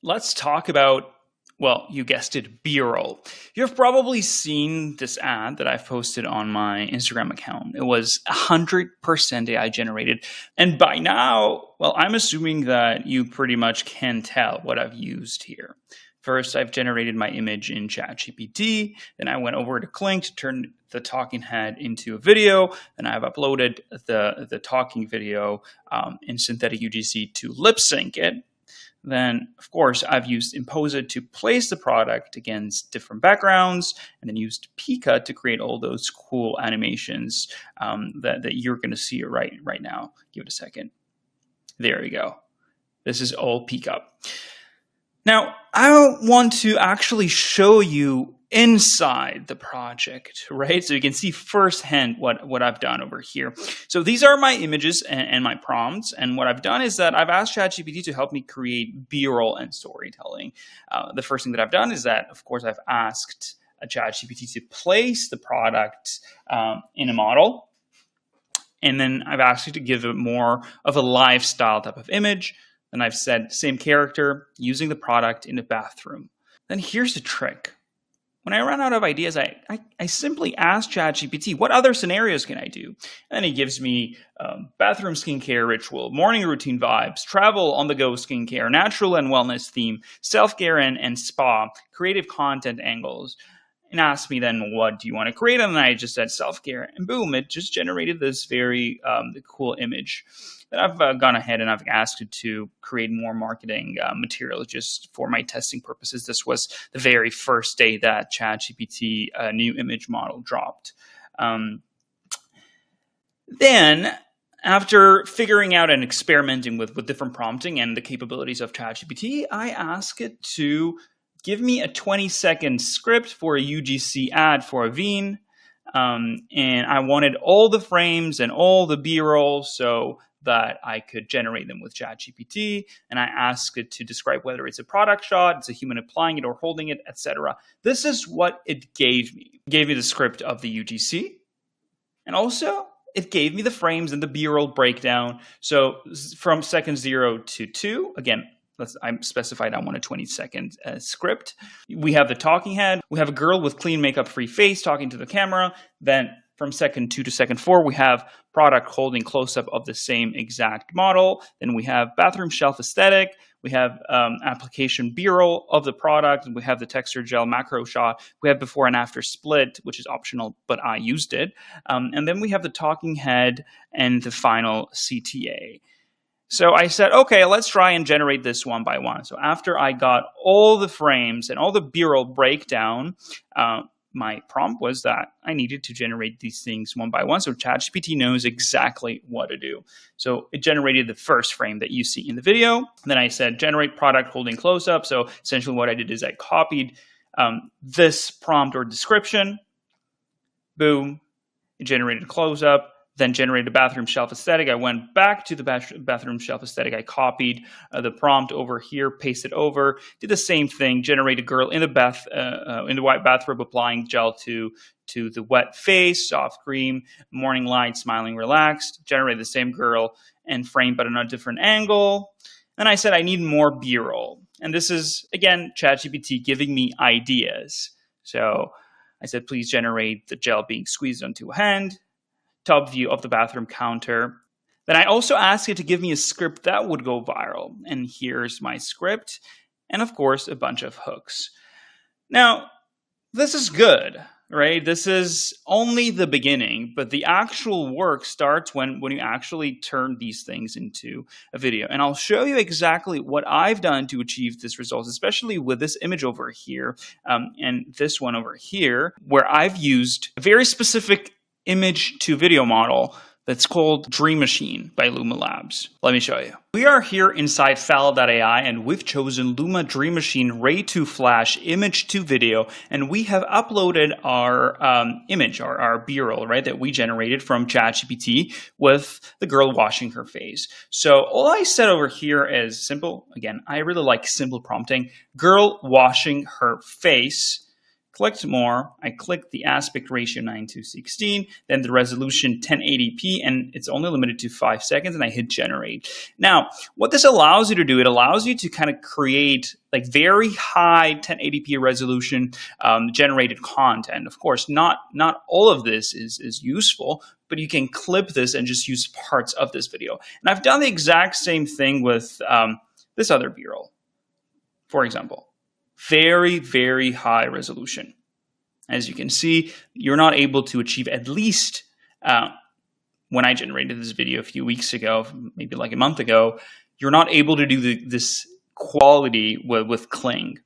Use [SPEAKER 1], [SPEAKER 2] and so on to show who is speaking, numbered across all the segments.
[SPEAKER 1] Let's talk about, well, you guessed it, B-roll. You've probably seen this ad that I've posted on my Instagram account. It was 100% AI generated. And by now, well, I'm assuming that you pretty much can tell what I've used here. First, I've generated my image in ChatGPT. Then I went over to Kling to turn the talking head into a video. Then I've uploaded the talking video in synthetic UGC to lip sync it. Then, of course, I've used Imposa to place the product against different backgrounds, and then used Pika to create all those cool animations that you're going to see right now. Give it a second. There you go. This is all Pika. Now, I want to actually show you inside the project, right? So you can see firsthand what I've done over here. So these are my images and my prompts. And what I've done is that I've asked ChatGPT to help me create B-roll and storytelling. The first thing that I've done is that, of course, I've asked ChatGPT to place the product in a model. And then I've asked it to give it more of a lifestyle type of image. And I've said same character using the product in the bathroom. Then here's the trick. When I run out of ideas, I simply ask ChatGPT, what other scenarios can I do? And it gives me bathroom skincare ritual, morning routine vibes, travel on the go skincare, natural and wellness theme, self-care and spa, creative content angles. And asked me then, what do you want to create? And I just said self-care, and boom, it just generated this very cool image. Then I've gone ahead and I've asked it to create more marketing material just for my testing purposes. This was the very first day that ChatGPT new image model dropped. Then, after figuring out and experimenting with different prompting and the capabilities of ChatGPT, I asked it to give me a 20-second script for a UGC ad for a Veen. And I wanted all the frames and all the B-roll so that I could generate them with ChatGPT. And I asked it to describe whether it's a product shot, it's a human applying it or holding it, etc. This is what it gave me. It gave me the script of the UGC. And also, it gave me the frames and the B-roll breakdown. So from second 0 to 2, again, I specified I want a 20-second script. We have the talking head. We have a girl with clean makeup-free face talking to the camera. Then from second 2 to second 4, we have product holding close-up of the same exact model. Then we have bathroom shelf aesthetic. We have application B-roll of the product. And we have the texture gel macro shot. We have before and after split, which is optional, but I used it. And then we have the talking head and the final CTA. So I said, okay, let's try and generate this one by one. So after I got all the frames and all the B-roll breakdown, my prompt was that I needed to generate these things one by one. So ChatGPT knows exactly what to do. So it generated the first frame that you see in the video. And then I said, generate product holding close-up. So essentially what I did is I copied this prompt or description. Boom, it generated a close-up. Then generated a bathroom shelf aesthetic. I went back to the bathroom shelf aesthetic. I copied the prompt over here, pasted over, did the same thing, generate a girl in the white bathrobe applying gel to the wet face, soft cream, morning light, smiling, relaxed, generate the same girl and frame but on a different angle. And I said I need more B-roll. And this is, again, ChatGPT giving me ideas. So I said, please generate the gel being squeezed onto a hand. Top view of the bathroom counter. Then I also asked it to give me a script that would go viral. And here's my script. And of course, a bunch of hooks. Now, this is good, right? This is only the beginning, but the actual work starts when you actually turn these things into a video. And I'll show you exactly what I've done to achieve this result, especially with this image over here and this one over here, where I've used a very specific image to video model that's called Dream Machine by Luma Labs. Let me show you. We are here inside Fal.ai and we've chosen Luma Dream Machine Ray to Flash image to video, and we have uploaded our image, our B-roll, right, that we generated from ChatGPT with the girl washing her face. So all I said over here is simple. Again, I really like simple prompting. Girl washing her face. clicked more, I clicked the aspect ratio 9:16, then the resolution 1080p, and it's only limited to 5 seconds, and I hit generate. Now, what this allows you to do, it allows you to kind of create like very high 1080p resolution generated content. Of course, not all of this is useful, but you can clip this and just use parts of this video. And I've done the exact same thing with this other B-roll, for example. Very, very high resolution. As you can see, you're not able to achieve, at least when I generated this video a few weeks ago, maybe like a month ago, you're not able to do this quality with Kling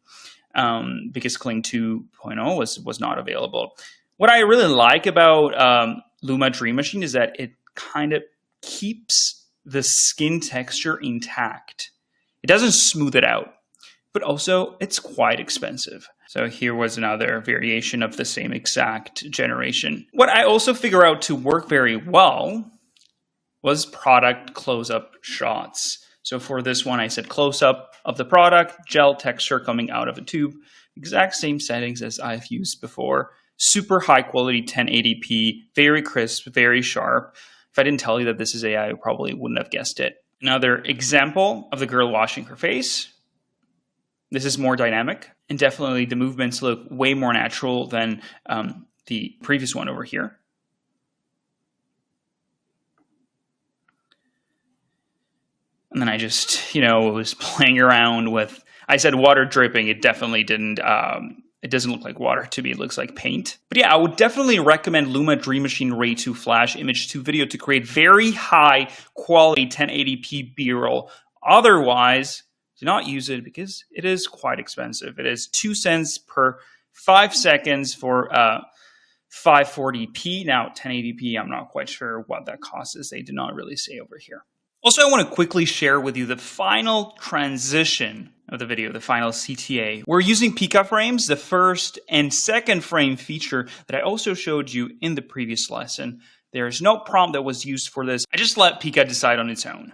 [SPEAKER 1] because Kling 2.0 was not available. What I really like about Luma Dream Machine is that it kind of keeps the skin texture intact. It doesn't smooth it out, but also it's quite expensive. So here was another variation of the same exact generation. What I also figure out to work very well was product close-up shots. So for this one, I said close-up of the product, gel texture coming out of a tube, exact same settings as I've used before. Super high quality 1080p, very crisp, very sharp. If I didn't tell you that this is AI, I probably wouldn't have guessed it. Another example of the girl washing her face. This is more dynamic, and definitely the movements look way more natural than the previous one over here. And then I just, was playing around with, I said water dripping. It definitely didn't, it doesn't look like water to me. It looks like paint. But yeah, I would definitely recommend Luma Dream Machine Ray 2 Flash Image 2 Video to create very high quality 1080p B-roll. Otherwise, do not use it because it is quite expensive. It is 2 cents per 5 seconds for 540p. Now, 1080p, I'm not quite sure what that cost is. They did not really say over here. Also, I want to quickly share with you the final transition of the video, the final CTA. We're using Pika frames, the first and second frame feature that I also showed you in the previous lesson. There is no prompt that was used for this. I just let Pika decide on its own.